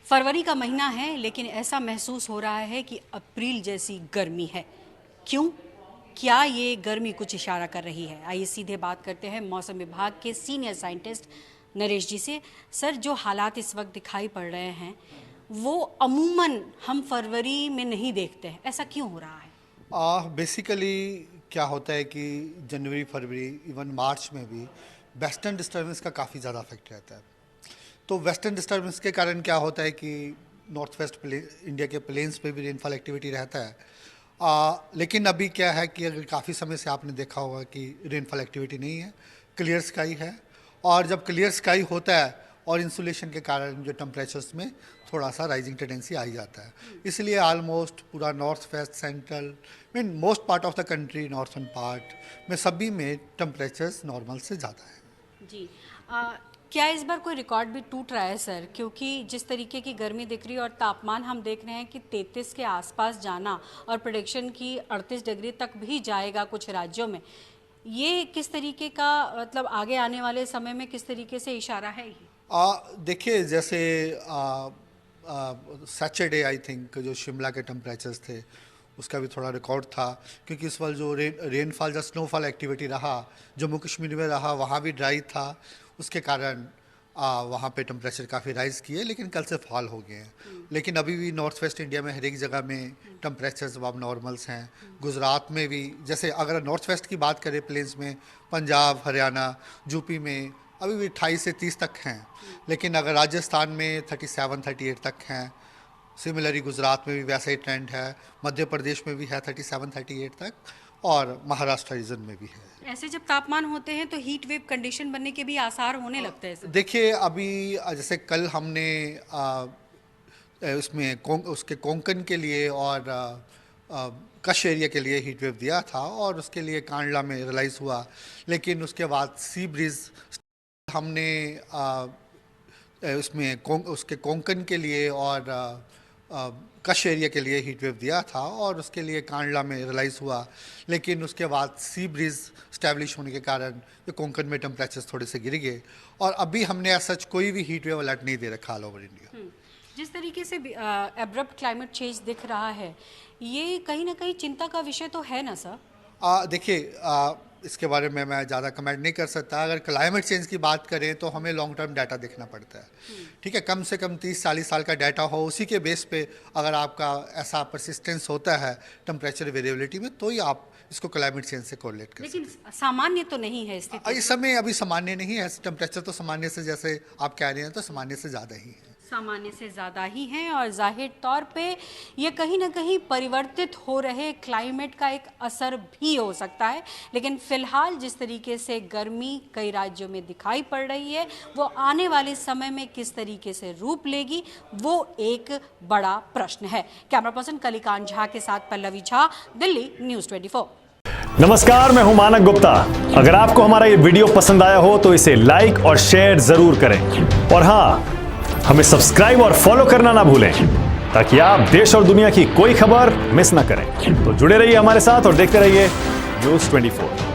फरवरी का महीना है, लेकिन ऐसा महसूस हो रहा है कि अप्रैल जैसी गर्मी है। क्यों? क्या ये गर्मी कुछ इशारा कर रही है? आइए सीधे बात करते हैं मौसम विभाग के सीनियर साइंटिस्ट नरेश जी से। सर, जो हालात इस वक्त दिखाई पड़ रहे हैं वो अमूमन हम फरवरी में नहीं देखते हैं, ऐसा क्यों हो रहा है? बेसिकली क्या होता है कि जनवरी, फरवरी, इवन मार्च में भी वेस्टर्न डिस्टर्बेंस का काफ़ी ज़्यादा इफेक्ट रहता है। तो वेस्टर्न डिस्टर्बेंस के कारण क्या होता है कि नॉर्थ वेस्ट इंडिया के प्लेन्स पे भी रेनफॉल एक्टिविटी रहता है। लेकिन अभी क्या है कि अगर काफ़ी समय से आपने देखा होगा कि रेनफॉल एक्टिविटी नहीं है, क्लियर स्काई है। और जब क्लियर स्काई होता है और इंसुलेशन के कारण जो टेम्परेचर्स में थोड़ा सा राइजिंग टेंडेंसी आ ही जाता है, इसलिए ऑलमोस्ट पूरा north west central most part of the country, northern part में सभी में टेम्परेचर्स नॉर्मल से ज़्यादा है। जी, क्या इस बार कोई रिकॉर्ड भी टूट रहा है सर? क्योंकि जिस तरीके की गर्मी दिख रही है और तापमान हम देख रहे हैं कि 33 के आसपास जाना और प्रेडिक्शन की 38 डिग्री तक भी जाएगा कुछ राज्यों में, ये किस तरीके का मतलब आगे आने वाले समय में किस तरीके से इशारा है? देखिए, जैसे सैटरडे आई थिंक जो शिमला के टेम्परेचर्स थे उसका भी थोड़ा रिकॉर्ड था, क्योंकि इस बार जो रेनफॉल या स्नोफॉल एक्टिविटी रहा जम्मू कश्मीर में रहा, वहाँ भी ड्राई था, उसके कारण वहाँ पे टेम्परेचर काफ़ी राइज़ किए, लेकिन कल से फॉल हो गए हैं। लेकिन अभी भी नॉर्थ वेस्ट इंडिया में हर एक जगह में टेम्परेचर्स अब नॉर्मल्स हैं। गुजरात में भी, जैसे अगर नॉर्थ वेस्ट की बात करें प्लेन्स में, पंजाब, हरियाणा, यूपी में अभी भी 28 से 30 तक हैं, लेकिन अगर राजस्थान में 37-38 तक हैं। सिमिलरली गुजरात में भी वैसा ही ट्रेंड है, मध्य प्रदेश में भी है 37-38 तक, और महाराष्ट्र रीजन में भी है। ऐसे जब तापमान होते हैं तो हीट वेव कंडीशन बनने के भी आसार होने लगते हैं। देखिए, अभी जैसे कल हमने उसके कोंकण के लिए और कच्छ एरिया के लिए हीट वेव दिया था, और उसके लिए कांडला में रियलाइज़ हुआ। लेकिन उसके बाद सी ब्रिज हमने उसके कोंकण के लिए और कच्छ एरिया के लिए हीट वेव दिया था, और उसके लिए कांडला में रियलाइज़ हुआ। लेकिन उसके बाद सी ब्रिज स्टैब्लिश होने के कारण ये कोंकण में टेम्परेचर्स थोड़े से गिर गए, और अभी हमने ऐसा कोई भी हीट वेव अलर्ट नहीं दे रखा ऑल ओवर इंडिया। जिस तरीके से एब्रप्ट क्लाइमेट चेंज दिख रहा है, ये कहीं ना कहीं चिंता का विषय तो है ना सर? देखिए, इसके बारे में मैं ज़्यादा कमेंट नहीं कर सकता। अगर क्लाइमेट चेंज की बात करें तो हमें लॉन्ग टर्म डाटा देखना पड़ता है, ठीक है। कम से कम 30-40 साल का डाटा हो, उसी के बेस पे अगर आपका ऐसा परसिस्टेंस होता है टेम्परेचर वेरिएबिलिटी में, तो ही आप इसको क्लाइमेट चेंज से कोरिलेट कर सकते हैं। लेकिन सामान्य तो नहीं है स्थिति? इस समय अभी सामान्य नहीं है। टेम्परेचर तो सामान्य से, जैसे आप कह रहे हैं, तो सामान्य से ज़्यादा ही है। सामान्य से ज़्यादा ही हैं, और जाहिर तौर पे ये कहीं ना कहीं परिवर्तित हो रहे क्लाइमेट का एक असर भी हो सकता है। लेकिन फ़िलहाल जिस तरीके से गर्मी कई राज्यों में दिखाई पड़ रही है, वो आने वाले समय में किस तरीके से रूप लेगी, वो एक बड़ा प्रश्न है। कैमरा पर्सन कलिकांत झा के साथ पल्लवी झा, दिल्ली न्यूज़ 24। नमस्कार, मैं हूं मानक गुप्ता। अगर आपको हमारा ये वीडियो पसंद आया हो तो इसे लाइक और शेयर जरूर करें, और हाँ, हमें सब्सक्राइब और फॉलो करना ना भूलें, ताकि आप देश और दुनिया की कोई खबर मिस ना करें। तो जुड़े रहिए हमारे साथ और देखते रहिए न्यूज़ 24।